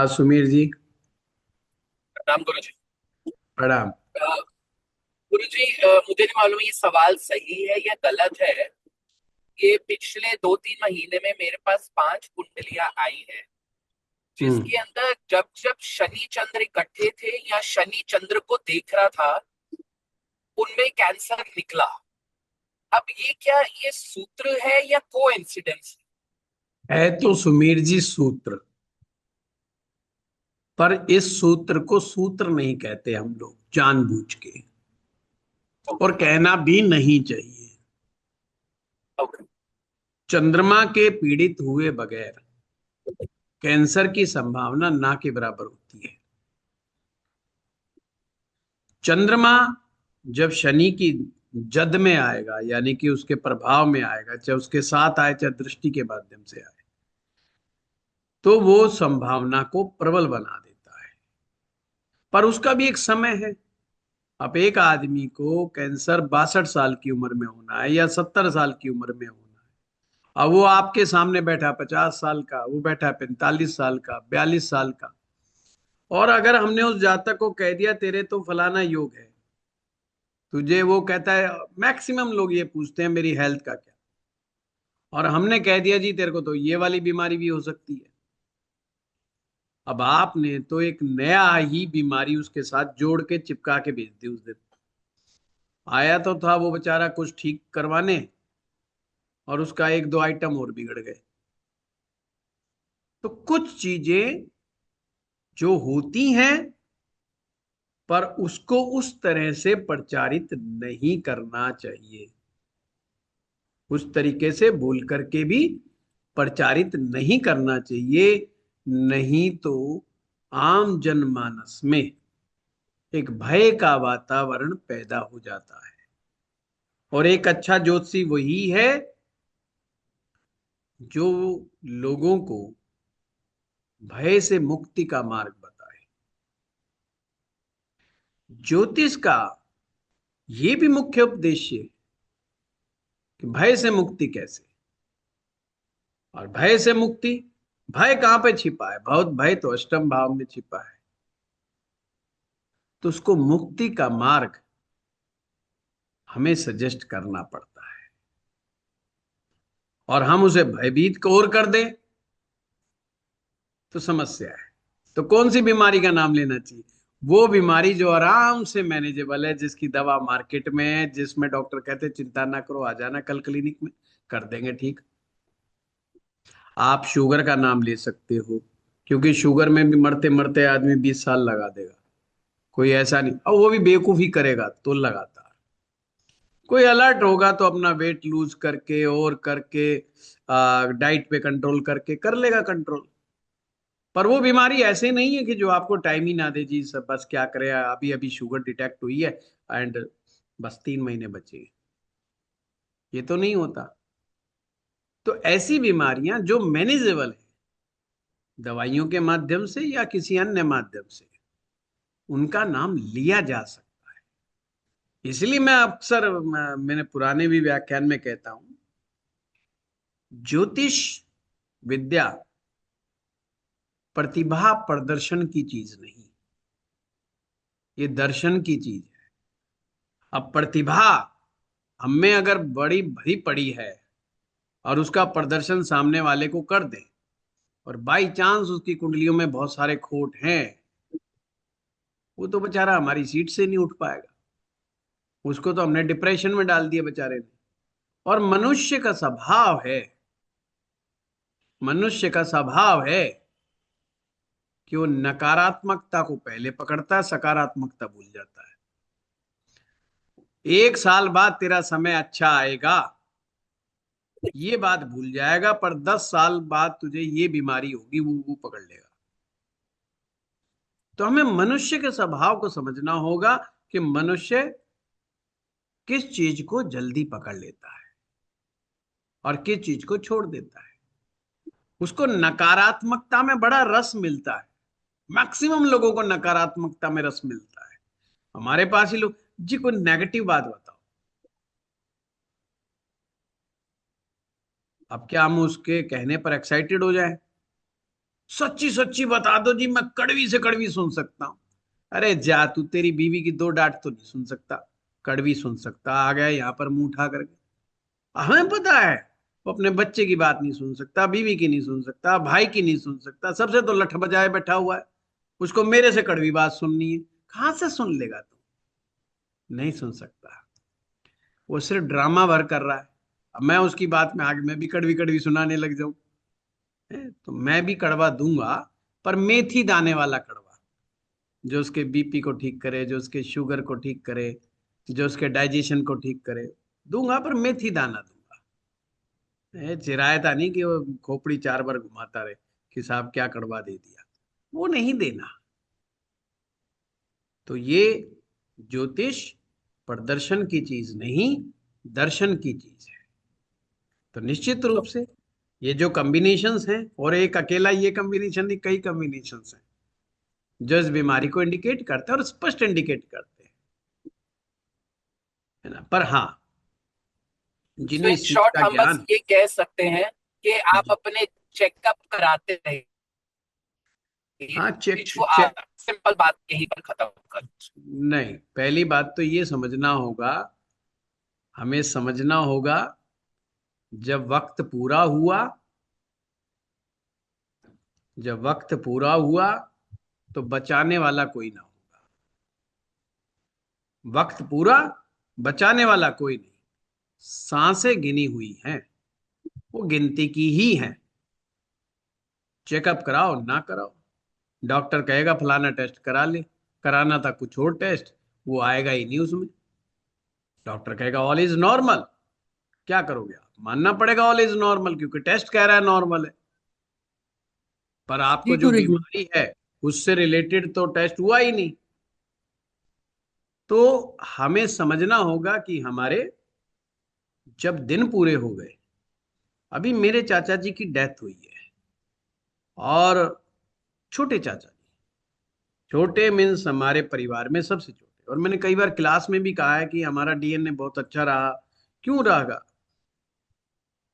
हाँ सुमीर जी। प्रणाम गुरु जी। प्रणाम। गुरु जी, मुझे नहीं मालूम ये सवाल सही है या गलत है। ये पिछले 2-3 महीने में मेरे पास 5 कुंडलियां आई है, हम्म। जिसके अंदर जब जब शनि चंद्र इकट्ठे थे या शनि चंद्र को देख रहा था, उनमें कैंसर निकला। अब ये क्या ये सूत्र है या कोइंसिडेंस? है तो सुमीर जी सूत्र, पर इस सूत्र को सूत्र नहीं कहते हम लोग जानबूझ के, और ओके। कहना भी नहीं चाहिए। ओके। चंद्रमा के पीड़ित हुए बगैर कैंसर की संभावना ना के बराबर होती है। चंद्रमा जब शनि की जद में आएगा, यानी कि उसके प्रभाव में आएगा, चाहे उसके साथ आए चाहे दृष्टि के माध्यम से आए, तो वो संभावना को प्रबल बना देता है। पर उसका भी एक समय है। अब एक आदमी को कैंसर 62 साल की उम्र में होना है या 70 साल की उम्र में होना है। अब वो आपके सामने बैठा 50 साल का, वो बैठा 45 साल का, 42 साल का, और अगर हमने उस जातक को कह दिया तेरे तो फलाना योग है, तुझे, वो कहता है, मैक्सिमम लोग ये पूछते हैं मेरी हेल्थ का क्या, और हमने कह दिया जी तेरे को तो ये वाली बीमारी भी हो सकती है। अब आपने तो एक नया ही बीमारी उसके साथ जोड़ के चिपका के भेज दी उस दिन। आया तो था वो बेचारा कुछ ठीक करवाने, और उसका एक दो आइटम और बिगड़ गए। तो कुछ चीजें जो होती हैं, पर उसको उस तरह से प्रचारित नहीं करना चाहिए। उस तरीके से बोल करके भी प्रचारित नहीं करना चाहिए। नहीं तो आम जनमानस में एक भय का वातावरण पैदा हो जाता है। और एक अच्छा ज्योतिषी वही है जो लोगों को भय से मुक्ति का मार्ग बताए। ज्योतिष का ये भी मुख्य उद्देश्य है कि भय से मुक्ति कैसे। और भय से मुक्ति, भय कहां पे छिपा है? बहुत भय तो अष्टम भाव में छिपा है। तो उसको मुक्ति का मार्ग हमें सजेस्ट करना पड़ता है, और हम उसे भयभीत और कर दें तो समस्या है। तो कौन सी बीमारी का नाम लेना चाहिए? वो बीमारी जो आराम से मैनेजेबल है, जिसकी दवा मार्केट में है, जिसमें डॉक्टर कहते हैं चिंता ना करो, आ जाना कल क्लिनिक में, कर देंगे ठीक। आप शुगर का नाम ले सकते हो, क्योंकि शुगर में भी मरते मरते आदमी 20 साल लगा देगा। कोई ऐसा नहीं, और वो भी बेवकूफी करेगा तो लगातार। कोई अलर्ट होगा तो अपना वेट लूज करके और करके, डाइट पे कंट्रोल करके कर लेगा कंट्रोल। पर वो बीमारी ऐसे नहीं है कि जो आपको टाइम ही ना दे जी, सब बस क्या करे, अभी अभी शुगर डिटेक्ट हुई है एंड बस 3 महीने बचे हैं। ये तो नहीं होता। तो ऐसी बीमारियां जो मैनेजेबल है दवाइयों के माध्यम से या किसी अन्य माध्यम से, उनका नाम लिया जा सकता है। इसलिए मैं अक्सर मैंने पुराने भी व्याख्यान में कहता हूं, ज्योतिष विद्या प्रतिभा प्रदर्शन की चीज नहीं, ये दर्शन की चीज है। अब प्रतिभा हम में अगर बड़ी भरी पड़ी है और उसका प्रदर्शन सामने वाले को कर दे, और बाई चांस उसकी कुंडलियों में बहुत सारे खोट हैं, वो तो बेचारा हमारी सीट से नहीं उठ पाएगा। उसको तो हमने डिप्रेशन में डाल दिया बेचारे ने। और मनुष्य का स्वभाव है, मनुष्य का स्वभाव है कि वो नकारात्मकता को पहले पकड़ता है, सकारात्मकता भूल जाता है। 1 साल बाद तेरा समय अच्छा आएगा ये बात भूल जाएगा, पर 10 साल बाद तुझे ये बीमारी होगी, वो पकड़ लेगा। तो हमें मनुष्य के स्वभाव को समझना होगा कि मनुष्य किस चीज को जल्दी पकड़ लेता है और किस चीज को छोड़ देता है। उसको नकारात्मकता में बड़ा रस मिलता है। मैक्सिमम लोगों को नकारात्मकता में रस मिलता है। हमारे पास ही लोग, जी कोई नेगेटिव बात बताओ, अब क्या हम उसके कहने पर एक्साइटेड हो जाएं? सच्ची सच्ची बता दो जी, मैं कड़वी से कड़वी सुन सकता हूँ। अरे जा तू, तेरी बीवी की दो डांट तो नहीं सुन सकता, कड़वी सुन सकता, आ गया यहाँ पर मुंह उठा करके। हमें पता है, वो अपने बच्चे की बात नहीं सुन सकता, बीवी की नहीं सुन सकता, भाई की नहीं सुन सकता, सबसे तो लठ बजाए बैठा हुआ है। उसको मेरे से कड़वी बात सुननी है, कहां से सुन लेगा तू? नहीं सुन सकता। वो सिर्फ ड्रामा भर कर रहा है। अब मैं उसकी बात में आगे मैं भी कड़वी कड़वी सुनाने लग जाऊं, तो मैं भी कड़वा दूंगा, पर मेथी दाने वाला कड़वा, जो उसके बीपी को ठीक करे, जो उसके शुगर को ठीक करे, जो उसके डाइजेशन को ठीक करे, दूंगा, पर मेथी दाना दूंगा। चिरायता नहीं कि वो खोपड़ी 4 बार घुमाता रहे कि साहब क्या कड़वा दे दिया, वो नहीं देना। तो ये ज्योतिष प्रदर्शन की चीज नहीं, दर्शन की चीज है। तो निश्चित रूप तो से ये जो कॉम्बिनेशंस हैं, और एक अकेला ये कॉम्बिनेशन नहीं, कई कॉम्बिनेशंस हैं जो इस बीमारी को इंडिकेट करते हैं और स्पष्ट इंडिकेट करते हैं, है ना। पर हाँ, सो जिन्हें इन इस चीज शॉर्ट का हम बस ज्ञान। ये कह सकते हैं कि आप जी। अपने चेकअप कराते रहिए। हाँ, चेक इसको चेक। सिंपल बात यहीं पर खत्म कर। नहीं, पहली बात तो ये समझना होगा, हमें समझना होगा, जब वक्त पूरा हुआ, जब वक्त पूरा हुआ तो बचाने वाला कोई ना होगा। वक्त पूरा, बचाने वाला कोई नहीं। सांसें गिनी हुई हैं, वो गिनती की ही हैं। चेकअप कराओ ना कराओ, डॉक्टर कहेगा फलाना टेस्ट करा ले, कराना था कुछ और टेस्ट, वो आएगा ही नहीं उसमें। डॉक्टर कहेगा ऑल इज नॉर्मल, क्या करोगे आप? मानना पड़ेगा ऑल इज नॉर्मल, क्योंकि टेस्ट कह रहा है नॉर्मल है। पर आपको जी जो गुरु जी। बीमारी है उससे रिलेटेड तो टेस्ट हुआ ही नहीं। तो हमें समझना होगा कि हमारे जब दिन पूरे हो गए, अभी मेरे चाचा जी की डेथ हुई है, और छोटे चाचा जी, छोटे मीन्स हमारे परिवार में सबसे छोटे, और मैंने कई बार क्लास में भी कहा है कि हमारा डीएनए बहुत अच्छा रहा। क्यों रहा?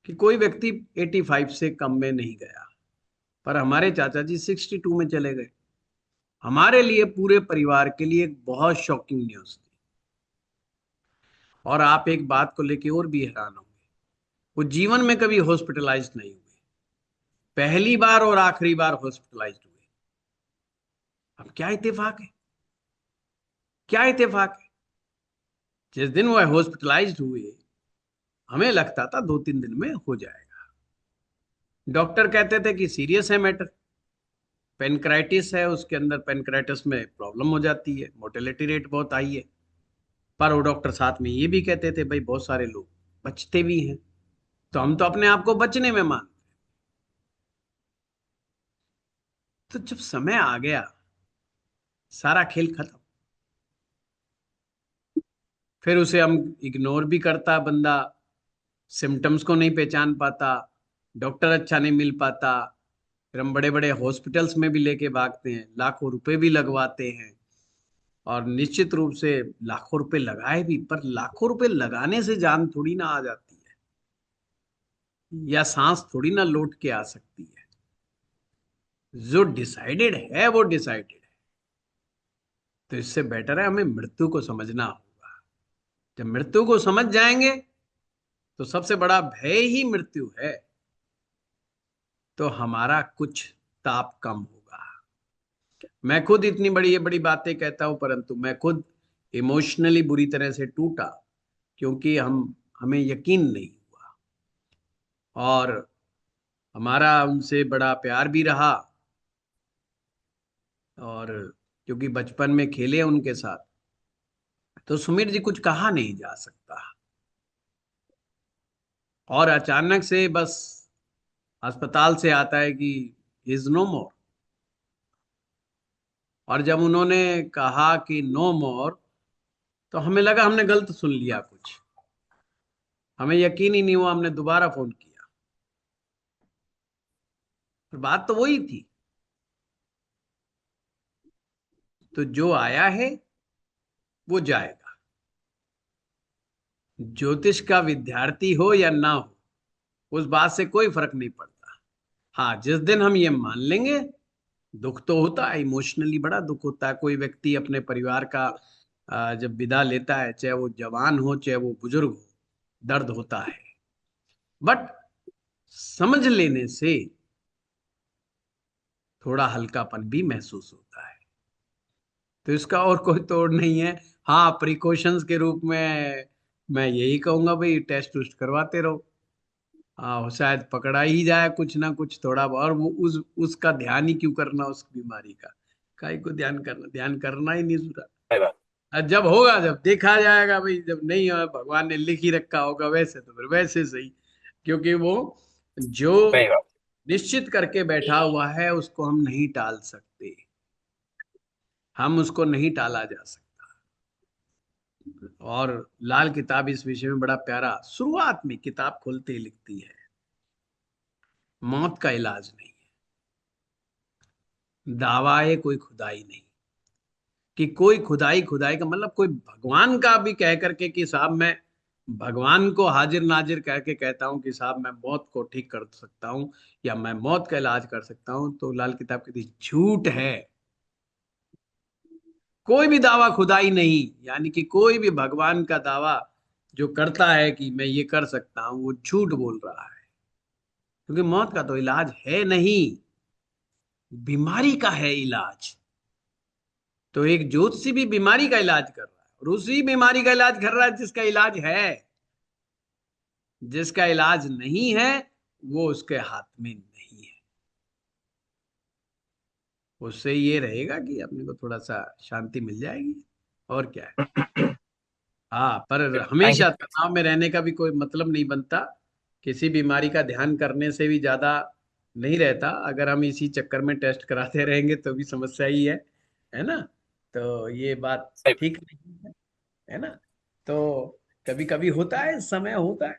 कि कोई व्यक्ति 85 से कम में नहीं गया, पर हमारे चाचा जी 62 में चले गए। हमारे लिए, पूरे परिवार के लिए एक बहुत शॉकिंग न्यूज थी। और आप एक बात को लेके और भी हैरान होंगे, वो जीवन में कभी हॉस्पिटलाइज नहीं हुए, पहली बार और आखिरी बार हॉस्पिटलाइज हुए। अब क्या इत्तेफाक है, क्या इत्तेफाक है? जिस दिन वो हॉस्पिटलाइज हुए, हमें लगता था 2-3 दिन में हो जाएगा। डॉक्टर कहते थे कि सीरियस है मैटर, पेनक्राइटिस है, उसके अंदर पेनक्राइटिस में प्रॉब्लम हो जाती है, मोर्टेलिटी रेट बहुत हाई है। पर वो डॉक्टर साथ में ये भी कहते थे भाई बहुत सारे लोग बचते भी हैं। तो हम तो अपने आप को बचने में मान, तो जब समय आ गया, सारा खेल खत्म। फिर उसे हम इग्नोर भी करता बंदा, सिम्टम्स को नहीं पहचान पाता, डॉक्टर अच्छा नहीं मिल पाता, फिर हम बड़े बड़े हॉस्पिटल्स में भी लेके भागते हैं, लाखों रुपए भी लगवाते हैं। और निश्चित रूप से लाखों रुपए लगाए भी, पर लाखों रुपए लगाने से जान थोड़ी ना आ जाती है, या सांस थोड़ी ना लौट के आ सकती है। जो डिसाइडेड है वो डिसाइडेड है। तो इससे बेटर है हमें मृत्यु को समझना होगा। जब मृत्यु को समझ जाएंगे, तो सबसे बड़ा भय ही मृत्यु है, तो हमारा कुछ ताप कम होगा। मैं खुद इतनी बड़ी ये बड़ी बातें कहता हूं, परंतु मैं खुद इमोशनली बुरी तरह से टूटा, क्योंकि हमें यकीन नहीं हुआ। और हमारा उनसे बड़ा प्यार भी रहा, और क्योंकि बचपन में खेले उनके साथ, तो सुमीर जी कुछ कहा नहीं जा सकता। और अचानक से बस अस्पताल से आता है कि इज नो मोर। और जब उन्होंने कहा कि नो मोर, तो हमें लगा हमने गलत सुन लिया कुछ, हमें यकीन ही नहीं हुआ, हमने दोबारा फोन किया। पर बात तो वही थी। तो जो आया है वो जाएगा, ज्योतिष का विद्यार्थी हो या ना हो, उस बात से कोई फर्क नहीं पड़ता। हाँ, जिस दिन हम ये मान लेंगे, दुख तो होता है, इमोशनली बड़ा दुख होता है। कोई व्यक्ति अपने परिवार का जब विदा लेता है, चाहे वो जवान हो चाहे वो बुजुर्ग हो, दर्द होता है। बट समझ लेने से थोड़ा हल्कापन भी महसूस होता है। तो इसका और कोई तोड़ नहीं है। हाँ, प्रिकॉशंस के रूप में मैं यही कहूंगा, भाई टेस्ट उस्ट करवाते रहो। हाँ, शायद पकड़ा ही जाए कुछ ना कुछ थोड़ा बहुत। और वो उसका ध्यान ही क्यों करना उस बीमारी का, काहे को ध्यान करना, ध्यान करना ही नहीं जरूरत। सही बात। जब होगा, जब देखा जाएगा भाई, जब नहीं हो, भगवान ने लिख ही रखा होगा वैसे, तो फिर वैसे सही। क्योंकि वो जो सही बात। निश्चित करके बैठा हुआ है उसको हम नहीं टाल सकते, हम उसको नहीं टाला जा सकता। और लाल किताब इस विषय में बड़ा प्यारा शुरुआत में किताब खोलते ही लिखती है, मौत का इलाज नहीं है, दावाए कोई खुदाई नहीं। कि कोई खुदाई, खुदाई का मतलब कोई भगवान का भी कह करके कि साहब मैं भगवान को हाजिर नाजिर कह के कहता हूं कि साहब मैं मौत को ठीक कर सकता हूं या मैं मौत का इलाज कर सकता हूं, तो लाल किताब कहती झूठ है। कोई भी दावा खुदाई नहीं, यानी कि कोई भी भगवान का दावा जो करता है कि मैं ये कर सकता हूं, वो झूठ बोल रहा है। क्योंकि मौत का तो इलाज है नहीं, बीमारी का है इलाज। तो एक ज्योतिषी भी बीमारी का इलाज कर रहा है, और उसी बीमारी का इलाज कर रहा है जिसका इलाज है। जिसका इलाज नहीं है वो उसके हाथ में नहीं है। उससे ये रहेगा कि अपने को थोड़ा सा शांति मिल जाएगी, और क्या है। हाँ, पर थैंक यू। हमेशा तनाव में रहने का भी कोई मतलब नहीं बनता। किसी बीमारी का ध्यान करने से भी ज्यादा नहीं रहता। अगर हम इसी चक्कर में टेस्ट कराते रहेंगे तो भी समस्या ही है ना। तो ये बात सही। ठीक नहीं है ना। तो कभी कभी होता है, समय होता है,